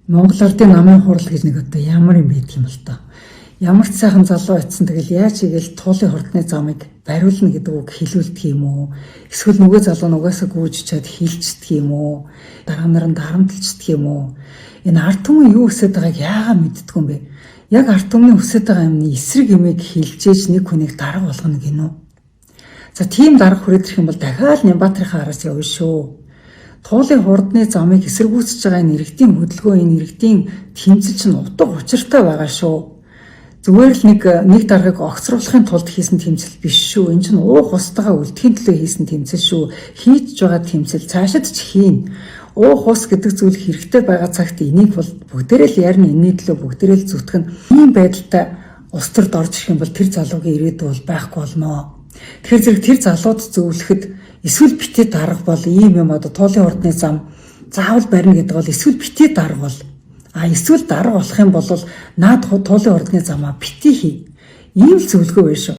Монгол Ардын намын хурал гэж нэг одоо ямар юм байдаг юм бол тоо. Ямар ч сайхан залуу очсон тэгэл яаж игээл туулын хурдны замыг бариулна гэдэг үг хэлүүлдэг юм уу? Эсвэл нөгөө залуу нугасаа гүйж чад хилчдэг юм уу? Дарга нар дарамтлцдаг юм уу? Энэ ард түмэн юу өсөд байгааг яагаад мэддэг юм бэ? Яг ард түмний өсөд байгаа юмны эсрэг юмыг хилжээж нэг хүнийг дарга болгоно гинөө. За тийм дарга хүрээд ирэх юм бол дахиад Нямбатарын араас явна шүү. Туулын хурдны замыг эсэргүүцэж байгаа энэ иргэдийн хөдөлгөөн, энэ иргэдийн тэмцэл чинь утга учиртай байгаа шүү. Зүгээр л нэг даргаыг огцруулахын тулд хийсэн тэмцэл биш шүү. Энэ чинь уух устгаа үлдэхийн төлөө хийсэн тэмцэл шүү. Хийж байгаа тэмцэл цаашид ч хийн. Уух ус гэдэг зүйл хэрэгтэй байгаа цагт энийг бол бүгдээрээ л ярина, энэний төлөө бүгдээрээ л зүтгэн. Ийм байдалтай ус төрд орж ирэх юм бол тэр залуугийн ирээдүй бол байхгүй болноо. Тэгэхээр зэрэг тэр залууд зөвлөхөд эсвэл битээ дарга бол ийм юм одоо туулын хурдны зам заавал барина гэдэг бол эсвэл битээ дарга бол эсвэл дарга болох юм бол наад туулын хурдны замаа битээ хий. Ийм л зөвлөгөө байна шүү.